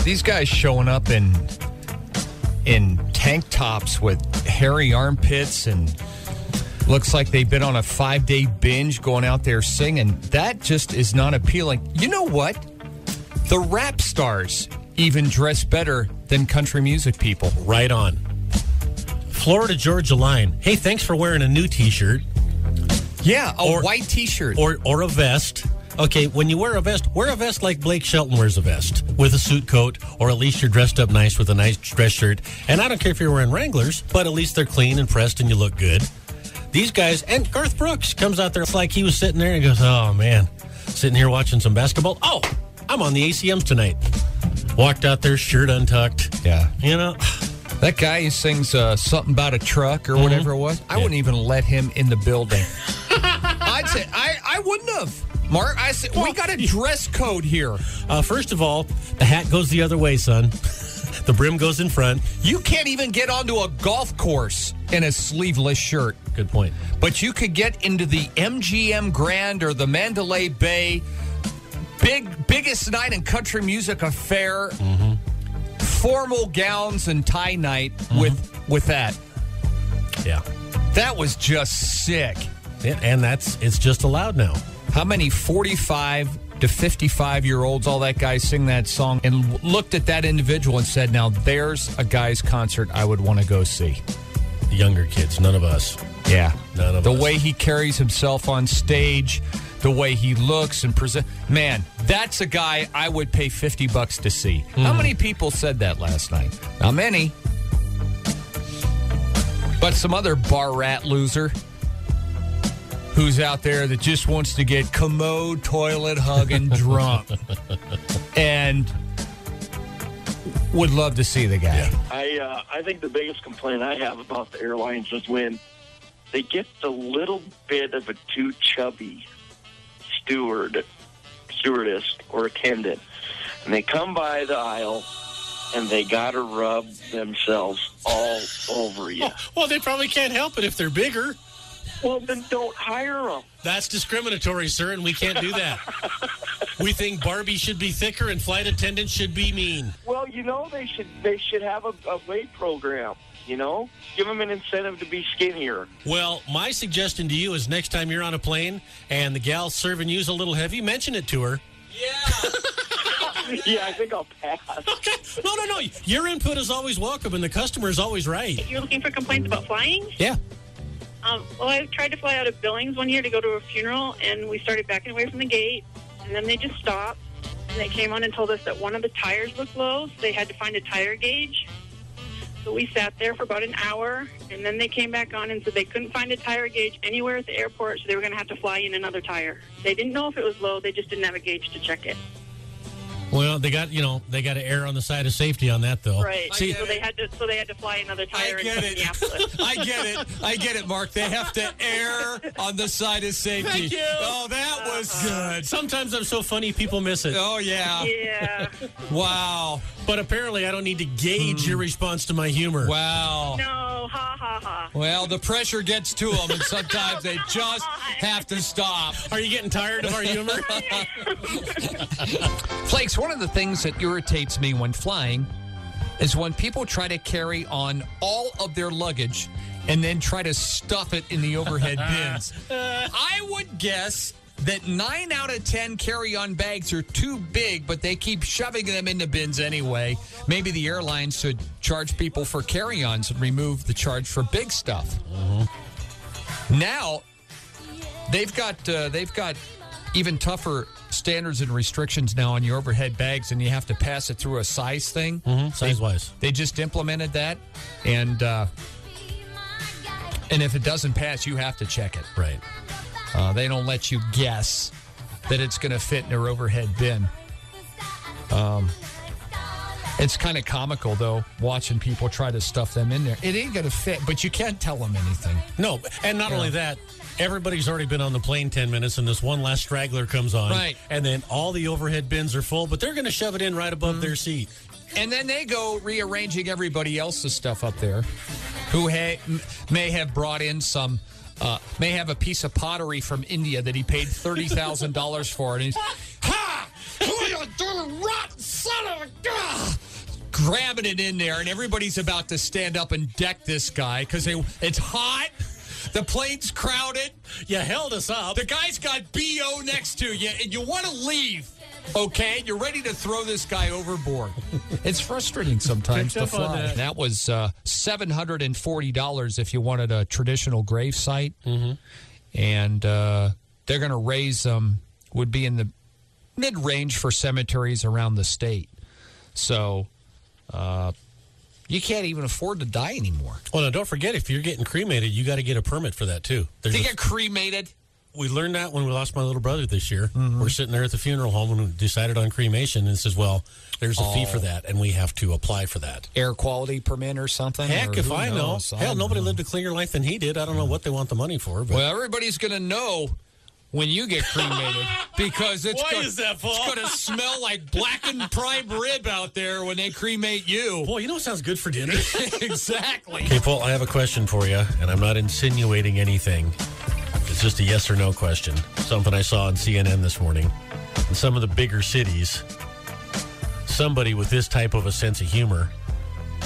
These guys showing up in tank tops with hairy armpits and looks like they've been on a 5-day binge going out there singing. That just is not appealing. You know what? The rap stars even dress better than country music people. Right on. Florida Georgia line. Hey, thanks for wearing a new T-shirt. Yeah, white T-shirt. Or a vest. Okay, when you wear a vest like Blake Shelton wears a vest with a suit coat, or at least you're dressed up nice with a nice dress shirt. And I don't care if you're wearing Wranglers, but at least they're clean and pressed and you look good. These guys, and Garth Brooks comes out there, it's like he was sitting there and goes, oh, man, sitting here watching some basketball. Oh, I'm on the ACMs tonight. Walked out there, shirt untucked. Yeah. You know, that guy who sings something about a truck or whatever it was, I wouldn't even let him in the building. I'd say, I wouldn't have. Mark, I said, we got a dress code here. First of all, the hat goes the other way, son. The brim goes in front. You can't even get onto a golf course in a sleeveless shirt. Good point. But you could get into the MGM Grand or the Mandalay Bay, biggest night in country music affair, formal gowns and tie night with that. Yeah. That was just sick. Yeah, and it's just allowed now. How many 45 to 55-year-olds, all that guys sing that song and looked at that individual and said, now there's a guy's concert I would want to go see. The younger kids, none of us. Yeah. None of us. The way he carries himself on stage, the way he looks and present. Man, that's a guy I would pay $50 to see. How many people said that last night? Not many. But some other bar rat loser who's out there that just wants to get commode, toilet hugging drunk and would love to see the guy. Yeah. I think the biggest complaint I have about the airlines is when they get the little bit of a too chubby stewardess or attendant, and they come by the aisle and they got to rub themselves all over you. Well, they probably can't help it if they're bigger. Well, then don't hire them. That's discriminatory, sir, and we can't do that. We think Barbie should be thicker and flight attendants should be mean. Well, they should have a weight program, Give them an incentive to be skinnier. Well, my suggestion to you is next time you're on a plane and the gal serving you's a little heavy, mention it to her. Yeah. Yeah, I think I'll pass. Okay. No. Your input is always welcome, and the customer is always right. You're looking for complaints about flying? Yeah. Well, I tried to fly out of Billings one year to go to a funeral, and we started backing away from the gate, and then they just stopped, and they came on and told us that one of the tires looked low, so they had to find a tire gauge. So we sat there for about an hour, and then they came back on and said they couldn't find a tire gauge anywhere at the airport, so they were going to have to fly in another tire. They didn't know if it was low, they just didn't have a gauge to check it. Well, they got to err on the side of safety on that, though. Right. See, so they had to fly another tire in Minneapolis. I get it, Mark. They have to err on the side of safety. Thank you. Oh, that was good. Sometimes I'm so funny, people miss it. Oh, yeah. Yeah. Wow. But apparently I don't need to gauge your response to my humor. Wow. No, ha, ha, ha. Well, the pressure gets to them, and sometimes they just have to stop. Are you getting tired of our humor? Flakes, one of the things that irritates me when flying is when people try to carry on all of their luggage and then try to stuff it in the overhead bins. I would guess that 9 out of 10 carry-on bags are too big, but they keep shoving them into bins anyway. Maybe the airlines should charge people for carry-ons and remove the charge for big stuff. Now, they've got even tougher standards and restrictions now on your overhead bags, and you have to pass it through a size thing. Size-wise. They just implemented that, and if it doesn't pass, you have to check it. Right. They don't let you guess that it's going to fit in their overhead bin. It's kind of comical, though, watching people try to stuff them in there. It ain't going to fit, but you can't tell them anything. No, and not only that, everybody's already been on the plane 10 minutes, and this one last straggler comes on. Right. And then all the overhead bins are full, but they're going to shove it in right above their seat. And then they go rearranging everybody else's stuff up there who may have brought in some... may have a piece of pottery from India that he paid $30,000 for. And he's, ha! a dirty, rotten son of a gun! Grabbing it in there, and everybody's about to stand up and deck this guy because it's hot. The plane's crowded. You held us up. The guy's got BO next to you, and you want to leave. Okay, you're ready to throw this guy overboard. It's frustrating sometimes to fly. That was $740 if you wanted a traditional grave site. Mm-hmm. And they're going to raise them, would be in the mid-range for cemeteries around the state. So you can't even afford to die anymore. Well, now, don't forget, if you're getting cremated, you got to get a permit for that, too. They get cremated? We learned that when we lost my little brother this year. Mm-hmm. We're sitting there at the funeral home and we decided on cremation, and it says, well, there's a fee for that, and we have to apply for that. Air quality permit or something? Heck, if I know. Hell, nobody lived a cleaner life than he did. I don't know what they want the money for. But. Well, everybody's going to know when you get cremated because it's going to smell like blackened prime rib out there when they cremate you. Boy, you know what sounds good for dinner? Exactly. Okay, Paul, I have a question for you, and I'm not insinuating anything. It's just a yes or no question. Something I saw on CNN this morning. In some of the bigger cities, somebody with this type of a sense of humor,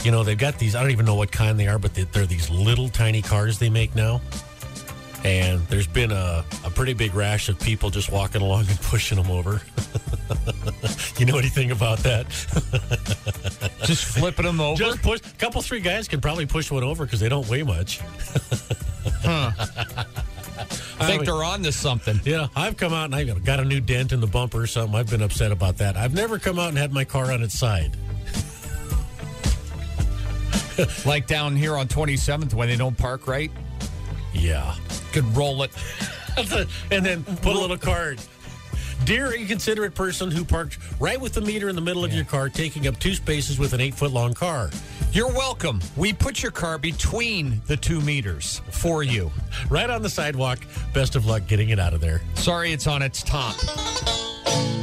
you know, they've got these, I don't even know what kind they are, but they're these little tiny cars they make now. And there's been a pretty big rash of people just walking along and pushing them over. You know anything about that? Just flipping them over? Just push. A couple, 3 guys can probably push one over because they don't weigh much. Huh. I think they're on to something. Yeah, I've come out and I've got a new dent in the bumper or something. I've been upset about that. I've never come out and had my car on its side. Like down here on 27th when they don't park right? Yeah. Could roll it. And then put a little card. Dear inconsiderate person who parked right with the meter in the middle of your car, taking up 2 spaces with an 8-foot-long car. You're welcome. We put your car between the 2 meters for you. Right on the sidewalk. Best of luck getting it out of there. Sorry, it's on its top.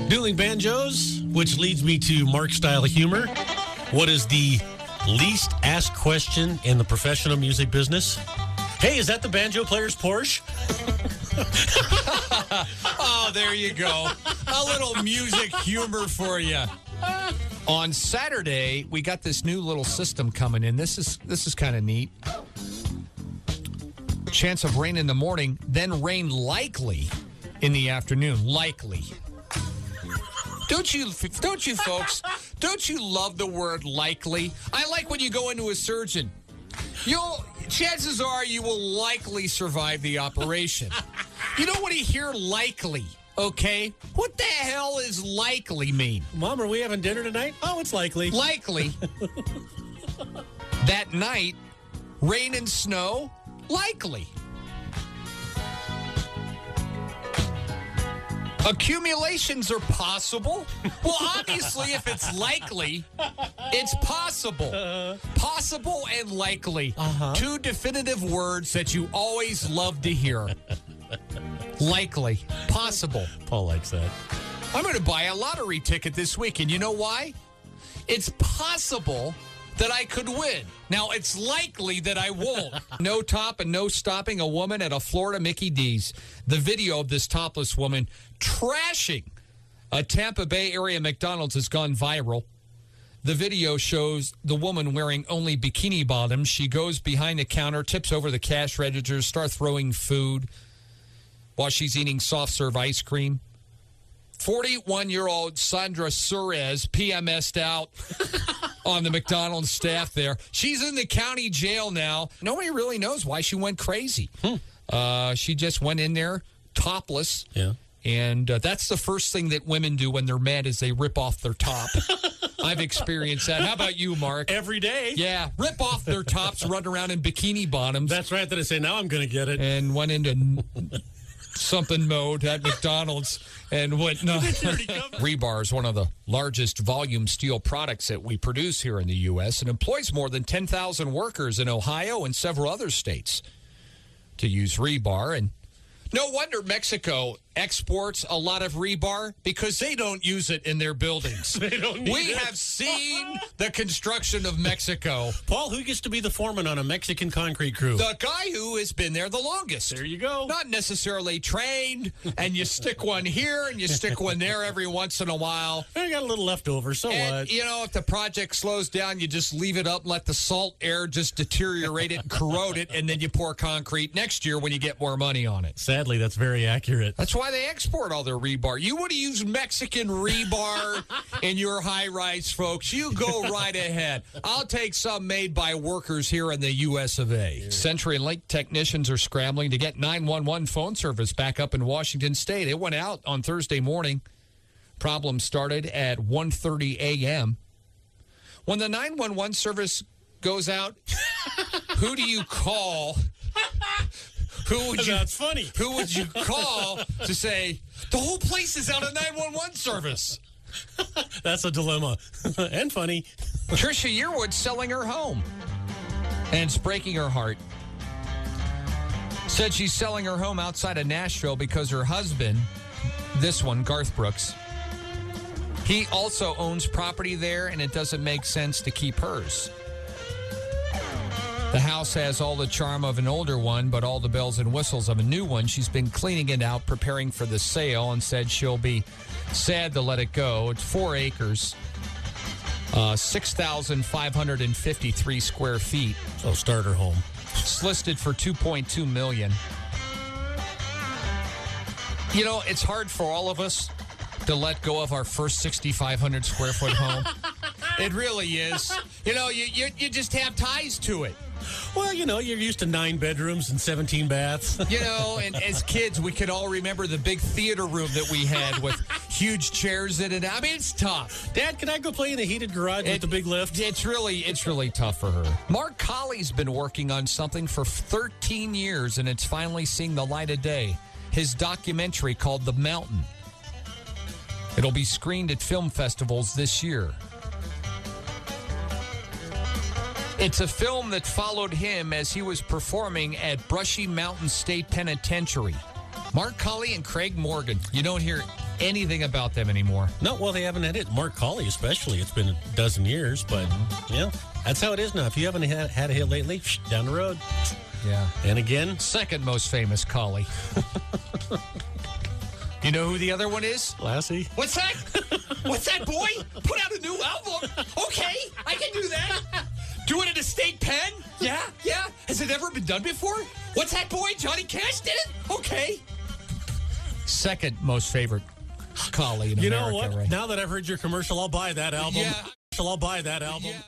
Dueling banjos, which leads me to Mark's style of humor. What is the least asked question in the professional music business? Hey, is that the banjo player's Porsche? Oh, there you go. A little music humor for you. On Saturday, we got this new little system coming in. This is kind of neat. Chance of rain in the morning, then rain likely in the afternoon. Likely. Don't you folks, don't you love the word likely? I like when you go into a surgeon. Chances are you will likely survive the operation. You don't want to hear likely, okay? What the hell is likely mean? Mom, are we having dinner tonight? Oh, it's likely. Likely. That night, rain and snow, likely. Accumulations are possible. Well, obviously, if it's likely, it's possible. Possible and likely. 2 definitive words that you always love to hear. Likely. Possible. Paul likes that. I'm going to buy a lottery ticket this week, and you know why? It's possible that I could win. Now, it's likely that I won't. No top and no stopping a woman at a Florida Mickey D's. The video of this topless woman trashing a Tampa Bay area McDonald's has gone viral. The video shows the woman wearing only bikini bottoms. She goes behind the counter, tips over the cash registers, starts throwing food while she's eating soft-serve ice cream. 41-year-old Sandra Suarez PMS'd out on the McDonald's staff there. She's in the county jail now. Nobody really knows why she went crazy. She just went in there topless. Yeah. And that's the first thing that women do when they're mad is they rip off their top. I've experienced that. How about you, Mark? Every day. Yeah. Rip off their tops, run around in bikini bottoms. That's right. That I say, now I'm going to get it. And went into something mode at McDonald's and whatnot. Rebar is one of the largest volume steel products that we produce here in the U.S. and employs more than 10,000 workers in Ohio and several other states to use rebar. And no wonder Mexico exports a lot of rebar? Because they don't use it in their buildings. They don't need We it. have seen the construction of Mexico. Paul, who gets to be the foreman on a Mexican concrete crew? The guy who has been there the longest. There you go. Not necessarily trained, and you stick one here and you stick one there every once in a while. I got a little left over, so And, what? if the project slows down, you just leave it up, let the salt air just deteriorate it and corrode it, and then you pour concrete next year when you get more money on it. Sadly, that's very accurate. That's why they export all their rebar. You want to use Mexican rebar in your high-rise, folks, you go right ahead. I'll take some made by workers here in the U.S. of A. CenturyLink technicians are scrambling to get 911 phone service back up in Washington State. It went out on Thursday morning. Problem started at 1:30 a.m. When the 911 service goes out, who do you call? That's funny. Who would you call to say, the whole place is out of 911 service? That's a dilemma. And funny. Trisha Yearwood's selling her home. And it's breaking her heart. Said she's selling her home outside of Nashville because her husband, this one, Garth Brooks, he also owns property there, and it doesn't make sense to keep hers. The house has all the charm of an older one, but all the bells and whistles of a new one. She's been cleaning it out, preparing for the sale, and said she'll be sad to let it go. It's 4 acres, 6,553 square feet. So starter home. It's listed for $2.2 million. It's hard for all of us to let go of our first 6,500 square foot home. It really is. You just have ties to it. Well, you're used to 9 bedrooms and 17 baths. And as kids, we could all remember the big theater room that we had with huge chairs in it. I mean, it's tough. Dad, can I go play in the heated garage with the big lift? It's really tough for her. Mark Colley's been working on something for 13 years, and it's finally seeing the light of day. His documentary called The Mountain. It'll be screened at film festivals this year. It's a film that followed him as he was performing at Brushy Mountain State Penitentiary. Mark Colley and Craig Morgan. You don't hear anything about them anymore. No, well, they haven't had it. Mark Colley especially. It's been a dozen years, but, that's how it is now. If you haven't had a hit lately, down the road. Yeah. And again, Second most famous Colley. You know who the other one is? Lassie. What's that? What's that, boy? Put out a new album. Okay, I can do that. Do it at a state pen? Yeah. Has it ever been done before? What's that, boy? Johnny Cash did it? Okay. Second most favorite Colley in America. You know what? Right? Now that I've heard your commercial, I'll buy that album. Yeah. I'll buy that album. Yeah.